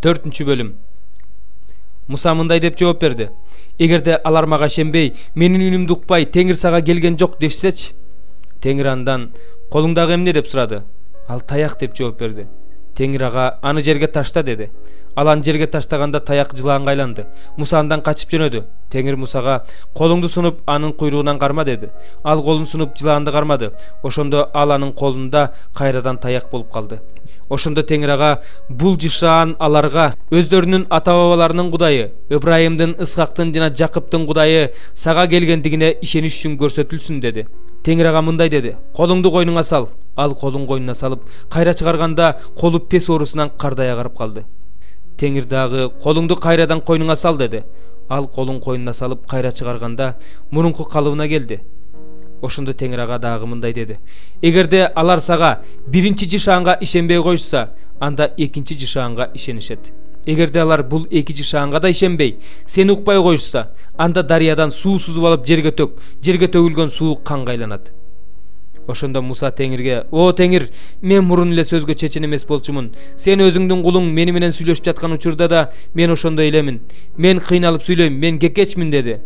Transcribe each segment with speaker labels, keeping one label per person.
Speaker 1: 4-бөлүм. Муса мындай деп жооп берди: эгерде алар мага ишенбей, менин үнүмдү укпай Теңир сага келген жок дешсечи? Теңир андан: колуңдагы эмне деп сурады. Ал таяк деп жооп берди. Теңир ага: аны жерге ташта деди. Ал аны жерге таштаганда таяк жылаанга айланды. Муса андан качып жөнөдү. Теңир Мусага: колуңду сунуп анын куйругунан карма деди. Ал колун сунуп жылаанды кармады. Ошондо ал анын колунда кайрадан таяк болуп калды. Ошондо Теңир ага: бул жышаан аларга өздөрүнүн ата-бабаларынын Кудайы, Ибрайымдын, Исхактын жана Жакыптын Кудайы сага келгендигине ишениш үчүн көрсөтүлсүн деди. Теңир ага мындай деди: колуңду койнуңа сал. Ал колун койнуна салып, кайра чыгарганда колу пес оорусунан кардай агарып калды. Теңир дагы: колуңду кайрадан койнуңа сал деди. Ал колун койнуна салып, кайра чыгарганда мурунку калыбына келди. Ошондо Теңир ага дагы мындай деди: эгерде алар сага биринчи жышаанга ишенбей коюшса, анда экинчи жышаанга ишенишет. Эгерде алар бул эки жышаанга да ишенбей, сени укпай коюшса, анда дарыядан суу сузуп алып жерге төк. Жерге төгүлгөн суу канга айланат. Ошондо Муса Теңирге: о Теңир, мен мурун эле сөзгө чечен эмес болчумун. Сен өзүңдүн кулуң мени менен сүйлөшүп жаткан учурда да мен ошондой элемин. Мен кыйналып сүйлөйм, мен кекечмин деди.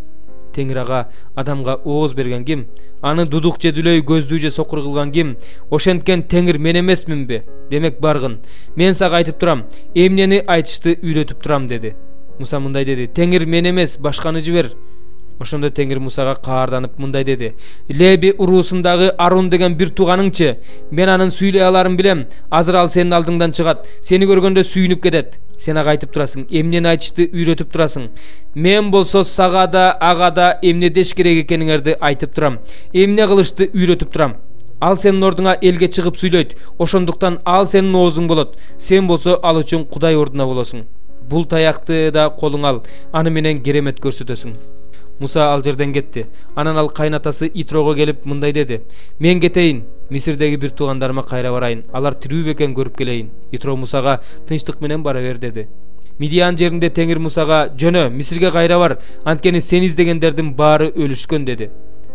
Speaker 1: Теңир ага: адамга ооз берген ким? Аны дудук же дүлөй көздүү же сокур кылган ким? Ошенткен Теңир мен эмесминби? Демек баргын. Мен сага айтып турам, эмнени айтышты үйрөтүп турам деди. Муса мындай деди: Теңир мен эмес, башканы жибер. Ошондо Теңир Мусага каарданып мындай деди: Леби уруусундагы Арун деген бир тууганыңчы, мен анын сүйлөй аларын билем. Азыр ал сенин алдыңдан чыгат, сени көргөндө сүйүнүп кетет. Сен ага айтып турасың, эмнени айтышты үйрөтүп турасың. Мен болсо сага да ага да эмне деш керек экениңерди айтып турам, эмне кылышты үйрөтүп турам. Ал сенин ордуңа элге чыгып сүйлөйт, ошондуктан ал сенин оозуң болот. Сен болсо ал үчүн Кудай ордуна болосуң. Бул таякты да колуң ал, аны менен керемет көрсөтөсүң. Муса ал жерден кетти. Анан ал кайнатасы Итрого келип мындай деди: мен кетейин, Мисирдеги бир туугандарыма кайра барайын, алар тирүү бекен көрүп келейин. Итро Мусага: тынчтык менен бара бер деди. Мидиан жеринде Теңир Мусага: жөнө, Мисирге кайра бар, анткени сени издегендердин баары өлүшкөн деди.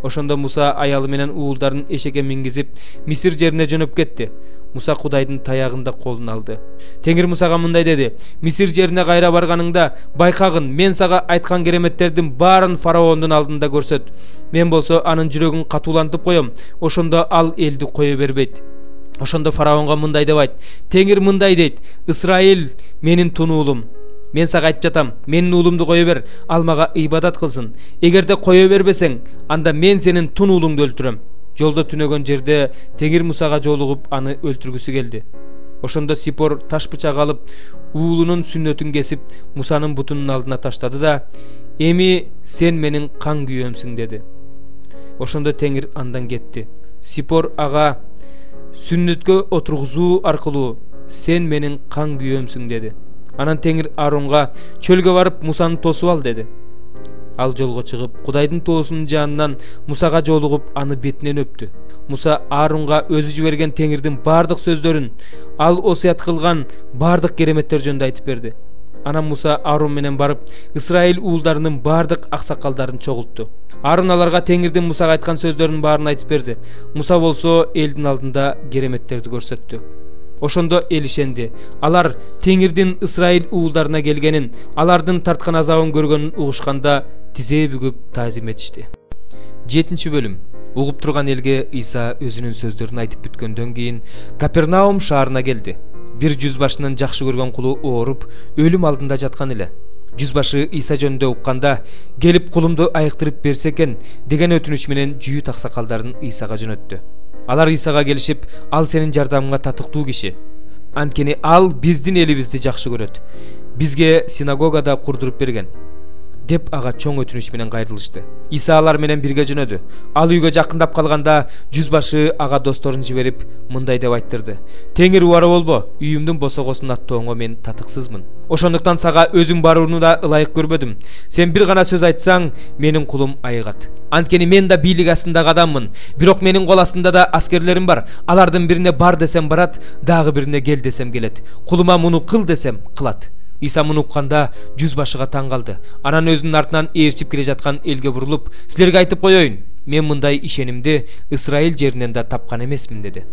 Speaker 1: Ошондо Муса аялы менен уулдарын эшекке мингизип Мисир жерине жөнөп кетти. Муса Кудайдын таягын да колуна алды. Теңир Мусага мындай деди: Мисир жерине кайра барганыңда байкагын, мен сага айткан кереметтердин баарын фараондун алдында көрсөт. Мен болсо анын жүрөгүн катуулантып коем, ошондо ал элди кое бербейт. Ошондо фараонго мындай деп айт: Теңир мындай дейт: Исраил менин тун уулум. Мен сага айтып жатам, менин уулумду кое бер, ал мага ибадат кылсын. Эгерде кое бербесең, анда мен сенин тун уулуңду өлтүрөм. Жолдо түнөгөн жерде Теңир Мусага жолугуп аны өлтүргүсү келди. Ошондо Сипор таш бычак алып, уулунун сүннөтүн кесип, Мусанын бутунун алдына таштады да: эми сен менин кан күйөөмсүң деди. Ошондо Теңир андан кетти. Сипор ага сүннөткө отургузуу аркылуу сен менин кан күйөөмсүң деди. Анан Теңир Аарунга: чөлгө барып Мусаны тосуп ал деди. Ал жолго чыгып, Кудайдын тоосунун жанынан Мусага жолугуп, аны бетинен өптү. Муса Аарунга өзү жиберген Теңирдин бардык сөздөрүн, ал осуят кылган бардык кереметтер жөнүндө айтып берди. Анан Муса Аарун менен барып, Исраил уулдарынын бардык аксакалдарын чогултту. Аарун аларга Теңирдин Мусага айткан сөздөрүнүн баарын айтып берди. Муса болсо элдин алдында кереметтерди көрсөттү. Ошондо эл ишенди. Алар Теңирдин Исраил уулдарына келгенин, алардын тарткан азабын көргөнүн угушканда тизе бүгүп таазим этишти. 7-бөлүм. Угуп турган элге Иса өзүнүн сөздөрүн айтып бүткөндөн кийин Капернаум шаарына келди. Бир жүзбашынын жакшы көргөн кулу ооруп, өлүм алдында жаткан эле. Жүзбашы Иса жөнүндө укканда, келип кулумду айыктырып берсе экен деген өтүнүч менен жүйүт аксакалдарын Исага жөнөттү. Алар Исага келишип: ал сенин жардамыңа татыктуу киши. Анткени ал биздин элибизди жакшы көрөт. Бизге синагогада курдуруп берген, деп ага чоң өтүнүч менен кайрылышты. Иса алар менен бирге жөнөдү. Ал үйгө жакындап калганда, жүзбашы ага досторун жиберип мындай деп айттырды: Теңир убары болбо, үйүмдүн босогосун аттооңо мен татыксызмын. Ошондуктан сага өзүң барууну да ылайык көрбөдүм. Сен бир гана сөз айтсаң, менин кулум айыгат. Анткени мен да бийлик астындагы адаммын, бирок менин кол астында да аскерлерим бар. Алардын бирине бар десем барат, дагы бирине кел десем келет. Кулума муну кыл десем кылат. Иса муну укканда жүзбашыга таң калды. Анан өзүнүн артынан ээрчип келе жаткан элге бурулуп: силерге айтып коеюн, мен мындай ишенимди Исраил жеринен да тапкан эмесмин деди.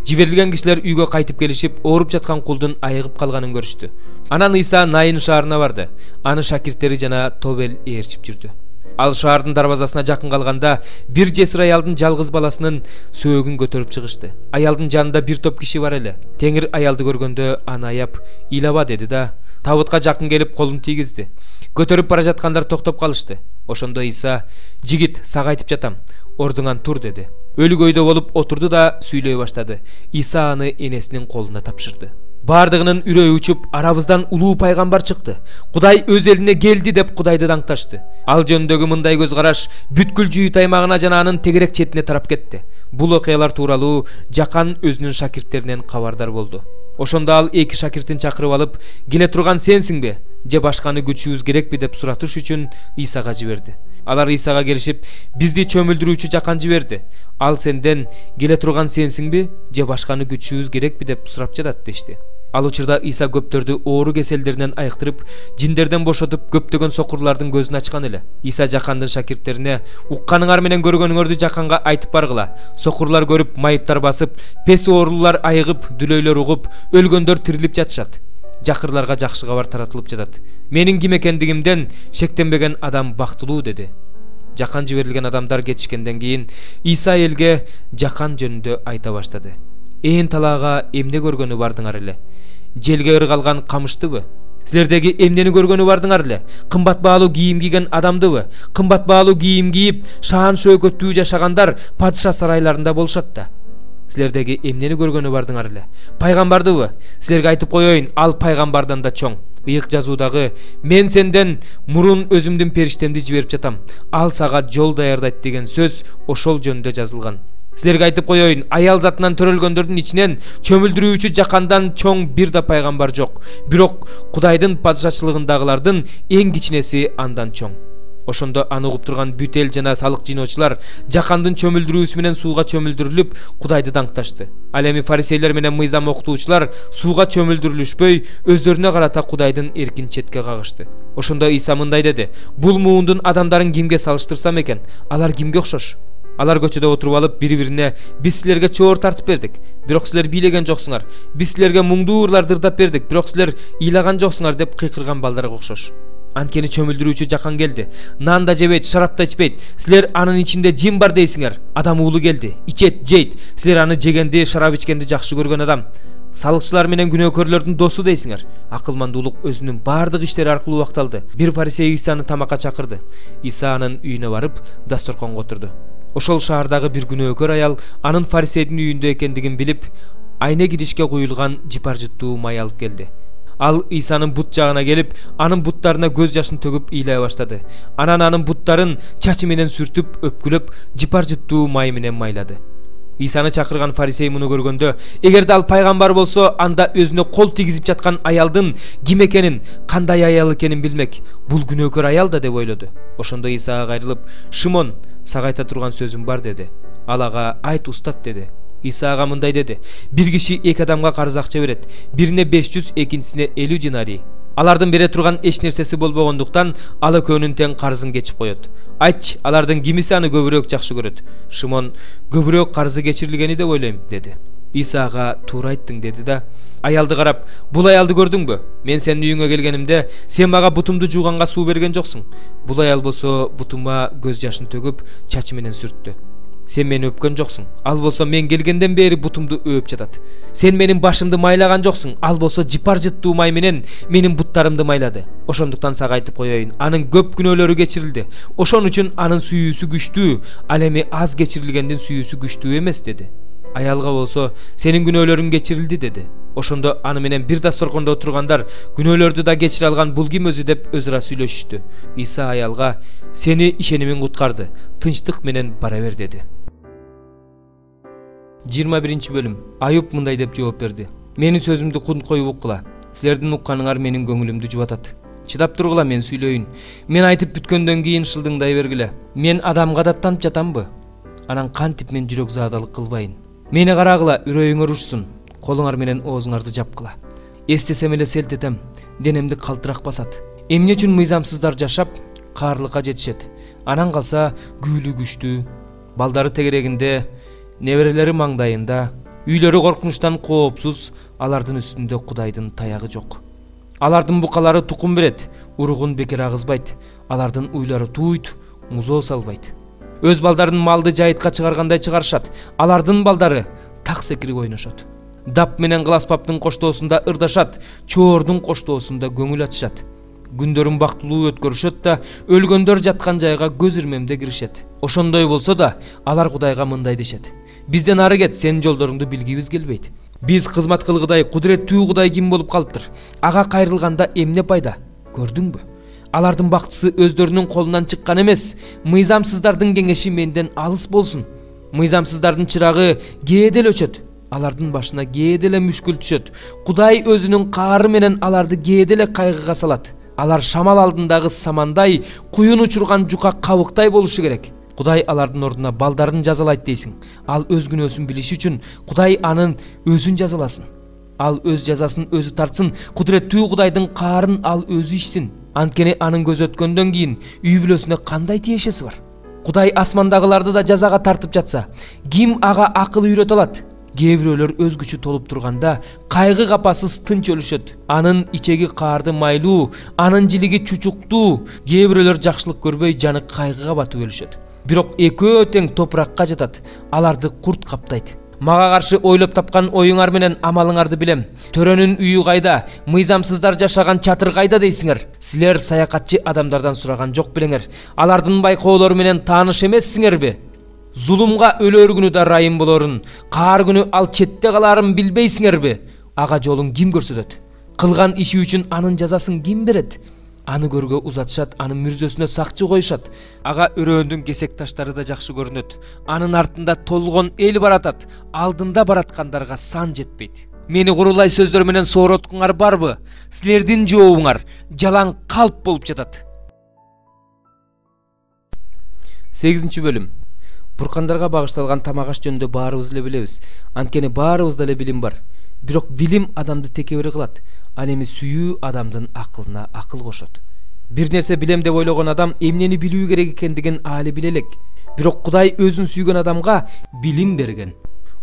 Speaker 1: Жиберилген кишилер үйгө кайтып келишип, ооруп жаткан кулдун айыгып калганын көрүштү. Анан Иса Найын шаарына барды. Аны шакирттери жана тобел ээрчип жүрдү. Ал шаардын дарбазасына жакын калганда бир жесир аялдын жалгыз баласынын сөөгүн көтөрүп чыгышты. Аялдын жанында бир топ киши бар эле. Теңир аялды көргөндө аны аяп, "Ыйлаба" деди да, табытка жакын келип колун тийгизди. Көтөрүп бара жаткандар токтоп калышты. Ошондо Иса, "Жигит, сага айтып жатам, ордуңан тур" деди. Өлүгөйдө болуп отурду да сүйлөй баштады. Иса аны энесинин колуна тапшырды. Бардыгынын үрөйү учуп, арабыздан улуу пайгамбар чыкты. Кудай өз элине келди деп Кудайды даңташты. Ал жөнүндөгү мындай көз караш бүткүл Жүйүт аймагына жана анын тегерек четине тарап кетти. Бул окуялар тууралуу Жакан өзүнүн шакирттеринен кабардар болду. Ошондо ал эки шакиртин чакырып алып, "Келе турган сенсиңби? Же башканы күчүбүз керекпи?" деп суратыш үчүн Исага жиберди. Алар Исага келишип, "Бизди чөмүлдүрүүчү Жакан жиберди. Ал сенден келе турган сенсиңби? Же башканы күчүбүз керекпи?" деп сурап жатат дешти. Ал учурда Иса көптөрдү оору кеселдеринен айыктырып, жиндерден бошотуп, көптөгөн сокурлардын көзүн ачкан эле. Иса Жакандын шакирттерине, "Укканыңар менен көргөнүңөрдү Жаканга айтып баргыла. Сокурлар көрүп, майыптар басып, пес оорулар айыгып, дүлөйлөр угуп, өлгөндөр тирилип жатышат. Жакырларга жакшы кабар таратылып жатат. Менин ким экендигимден шектенбеген адам бактылуу" деди. Жакан жиберилген адамдар кетишкенден кийин Иса элге Жакан жөнүндө айта баштады. "Ээн талаага эмне көргөнү бардыңар эле? Желге ыргалган камыштыбы? Силердеги эмнени көргөнү бардыңар эле? Кымбат баалуу кийим кийген адамдыбы? Кымбат баалуу кийим кийип, шаан шөөгөттүү жашагандар падыша сарайларында болушат да. Силердеги эмнени көргөнү бардыңар эле? Пайгамбардыбы? Силерге айтып коеюн, ал пайгамбардан да чоң. Ыйык жазуудагы "Мен сенден мурун өзүмдүн периштемди жиберип жатам. Ал сага жол даярдайт" деген сөз ошол жөнүндө жазылган. Силерге айтып коеюн, аял затынан төрөлгөндөрдүн ичинен чөмүлдүрүүчү Жакандан чоң бир да пайгамбар жок. Бирок Кудайдын падышачылыгындагылардын эң кичинеси андан чоң. Ошондо аны угуп турган бүт эл жана салык жыйноочулар Жакандын чөмүлдүрүүсү менен сууга чөмүлдүрүлүп, Кудайды даңкташты. Ал эми фарисейлер менен мыйзам окутуучулар сууга чөмүлдүрүлүшпөй, өздөрүнө карата Кудайдын эркин четке кагышты. Ошондо Иса мындай деди: "Бул муундун адамдарын кимге салыштырсам экен, алар кимге окшош? Алар көчөдө отуруп алып, бири-бирине: 'Биз силерге чоор тартып бердик, бирок силер бийлеген жоксуңар. Биз силерге муңдуу ырлар дырдап бердик, бирок силер ыйлаган жоксуңар' деп кыйкырган балдарга окшош. Анткени чөмүлдүрүүчү Жакан келди. Нан да жебейт, шарап да ичпейт. Силер анын ичинде жин бар дейсиңер. Адам уулу келди, ичет, жейт. Силер аны жегенди, шарап ичкенди жакшы көргөн адам. Салыкчылар менен күнөөкөрлөрдүн досу дейсиңер. Акылмандуулук өзүнүн бардык иштери аркылуу укталды." Бир фарисей Исаны тамакка чакырды. Иса анын үйүнө барып, дасторконго отурду. Ошол шаардагы бир күнөөкөр аял анын фарисейдин үйүндө экендигин билип, айне кидишке куюлган жыпар-жыттуу май алып келди. Ал Исанын бут жагына келип, анын буттарына көз жашын төгүп ыйлай баштады. Анан анын буттарын чачы менен сүртүп, өпкүлөп, жыпар-жыттуу май менен майлады. Исаны чакырган фарисей муну көргөндө, эгерде ал пайгамбар болсо, анда өзүнө кол тийгизип жаткан аялдын ким экенин, кандай аял экенин билмек. Бул күнөөкөр аял да деп ойлоду. Ошондо Исага кайрылып, "Шимон, сага айта турган сөзүм бар" деди. Ал ага: "Айт, устат" деди. Иса ага мындай деди: "Бир киши эки адамга карыз акча берет. Бирине 500, экинчисине 50 динарий. Алардын бере турган эч нерсеси болбогондуктан, ал экөөнүн тең карызын кечип коет. Айтчы, алардын кимиси аны көбүрөөк жакшы көрөт?" Шимон: "Көбүрөөк карызы кечирилгени деп ойлойм" деди. Иса ага: "Туура айттың" деди да, аялды карап: "Бул аялды көрдүңбү? Мен сенин үйүңө келгенимде сен мага бутумду жууганга суу берген жоксуң. Бул аял болсо бутума көз жашын төгүп, чачы менен сүрттү. Сен мени өпкөн жоксуң. Ал болсо мен келгенден бери бутумду өп жатат. Сен менин башымды майлаган жоксуң. Ал болсо жыпар-жыттуу май менен менин буттарымды майлады. Ошондуктан сага айтып коеюн, анын көп күнөөлөрү кечирилди. Ошон үчүн анын сүйүүсү күчтүү, ал эми аз кечирилгендин сүйүүсү күчтүү эмес" деди. Аялга болсо: "Сенин күнөөлөрүң кечирилди" деди. Ошондо аны менен бир дасторкондо отургандар: "Күнөөлөрдү да кечире алган бул ким өзү?" деп өз ара сүйлөшүштү. Иса аялга: "Сени ишенимиң куткарды. Тынчтык менен бара бер" деди. 21 бөлүм. Аюп мындай деп жооп берди: "Менин сөзүмдү кунт коюп уккула. Силердин укканыңар менин көңүлүмдү жубатат. Чыдап тургула, мен сүйлөйүн. Мен айтып бүткөндөн кийин шылдыңдай бергиле. Мен адамга даттанып жатамбы? Анан кантип мен жүрөк заадалык кылбайын? Мени карагыла, үрөйүңөр учсун. Колуңар менен оозуңарды жапкыла. Эстесем эле селт этем, денемди калтырак басат. Эмне үчүн мыйзамсыздар жашап, каарлыкка жетишет? Анан калса күүлүү күчтүү, балдары тегерегинде, неберелери маңдайында, үйлөрү коркунучтан коопсуз, алардын үстүндө Кудайдын таягы жок. Алардын букалары тукум берет, уругун бекер агызбайт. Алардын уйлары туйт, музоо салбайт. Өз балдарын малды жайытка чыгаргандай чыгарышат. Алардын балдары так секирип ойношот. Дап менен кыласпаптын коштоосунда ырдашат, чоордун коштоосунда көңүл ачышат. Күндөрүн бактылуу өткөрүшөт да, өлгөндөр жаткан жайга көз ирмемде киришет. Ошондой болсо да, алар Кудайга мындай дешет: бизден ары кет, сенин жолдоруңду билгибиз келбейт. Биз кызмат кылгыдай кудуреттүү Кудай ким болуп калыптыр? Ага кайрылганда эмне пайда? Көрдүңбү? Алардын бактысы өздөрүнүн колунан чыккан эмес. Мыйзамсыздардын кеңеши менден алыс болсун. Мыйзамсыздардын чырагы кээде эле өчөт. Алардын башына кээде эле мүшкүл түшөт. Кудай өзүнүн каары менен аларды кээде эле кайгыга салат. Алар шамал алдындагы самандай, куюн учурган жука кабыктай болушу керек. Кудай алардын ордуна балдарын жазалайт дейсиң. Ал өз күнөөсүн билиши үчүн Кудай анын өзүн жазаласын. Ал өз жазасын өзү тартсын. Кудуреттүү Кудайдын каарын ал өзү ичсин. Анткени анын көзү өткөндөн кийин үй бүлөсүнө кандай тиешеси бар? Кудай асмандагыларды да жазага тартып жатса, ким ага акыл үйрөтө алат? Кээ бирөөлөр өз күчү толуп турганда кайгы капасыз тынч өлүшөт. Анын ичеги каарды майлуу, анын жилиги чучуктуу. Кээ бирөөлөр жакшылык көрбөй жаны кайгыга батып өлүшөт. Бирок экөө тең топуракка жатат. Аларды курт каптайт. Мага каршы ойлоп тапкан оюңар менен амалыңарды билем. Төрөнүн үйү кайда, мыйзамсыздар жашаган чатыр кайда дейсиңер. Силер саякатчы адамдардан сураган жок белеңер. Алардын байкоолору менен тааныш эмессиңерби? Зулумга өлөр күнү да ырайым болорун, каар күнү ал четте калаарын билбейсиңерби? Ага жолун ким көрсөтөт? Кылган иши үчүн анын жазасын ким берет? Аны көргө узатышат, анын мүрзөсүнө сакчы коюшат. Ага өрөөндүн кесек таштары да жакшы көрүнөт. Анын артында толгон эл баратат, алдында бараткандарга сан жетпейт. Мени курулай сөздөр менен соороткуңар барбы? Силердин жообуңар жалаң калп болуп жатат. 8 бөлүм. Буркандарга багышталган тамак аш жөнүндө баарыбыз эле билебиз. Анткени баарыбызда эле билим бар. Бирок билим адамды текебер кылат. Ал эми сүйүү адамдын акылына акыл кошот. Бир нерсе билем деп ойлогон адам эмнени билүү керек экендигин али биле элек. Бирок Кудай өзүн сүйгөн адамга билим берген.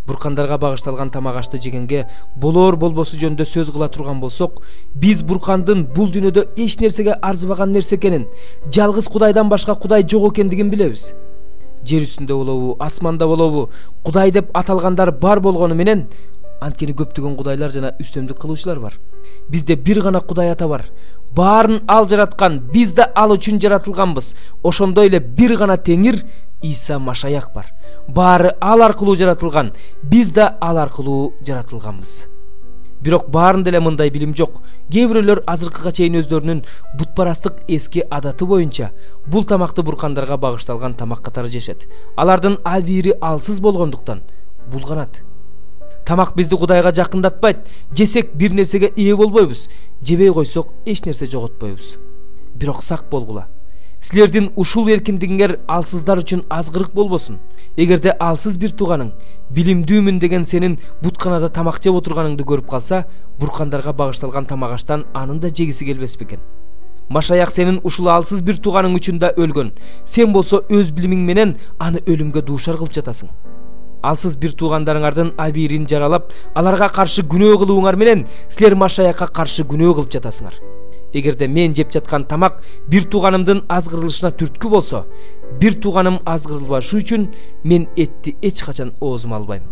Speaker 1: Буркандарга багышталган тамак ашты жегенге болор болбосу жөнүндө сөз кыла турган болсок, биз Буркандын бул дүйнөдө эч нерсеге арзыбаган нерсе экенин, жалгыз Кудайдан башка Кудай жок экендигин билебиз. Жер үстүндө болобу, асманда болобу, Кудай деп аталгандар бар болгону менен, анткени көптөгөн кудайлар жана үстөмдүк кылуучулар бар. Бизде бир гана Кудай ата бар. Баарын ал жараткан, биз да ал үчүн жаратылганбыз. Ошондой эле бир гана Теңир Иса Машаяк бар. Баары ал аркылуу жаратылган, биз да ал аркылуу жаратылганбыз. Бирок баарында эле мындай билим жок. Кээ бирөөлөр азыркыга чейин өздөрүнүн бутпарастык эски адаты боюнча бул тамакты буркандарга багышталган тамак катары жешет. Алардын абийири алсыз болгондуктан булганат. Тамак бизди Кудайга жакындатпайт. Жесек бир нерсеге ээ болбойбуз. Жебей койсок эч нерсе жоготпойбуз. Бирок сак болгула. Силердин ушул эркиндигиңер алсыздар үчүн азгырык болбосун. Эгерде алсыз бир тууганың билимдүүмүн деген сенин бутканада тамак жеп отурганыңды көрүп калса, буркандарга багышталган тамак аштан анын да жегиси келбес бекен. Машаяк сенин ушул алсыз бир тууганың үчүн да өлгөн. Сен болсо өз билимиң менен аны өлүмгө дуушар кылып жатасың. Алсыз бир туугандарыңардын абийирин жаралап, аларга каршы күнөө кылууңар менен силер Машаякка каршы күнөө кылып жатасыңар. Эгерде мен жеп жаткан тамак бир тууганымдын азгырылышына түрткү болсо, бир тууганым азгырылбашы үчүн мен этти эч качан оозума албайм.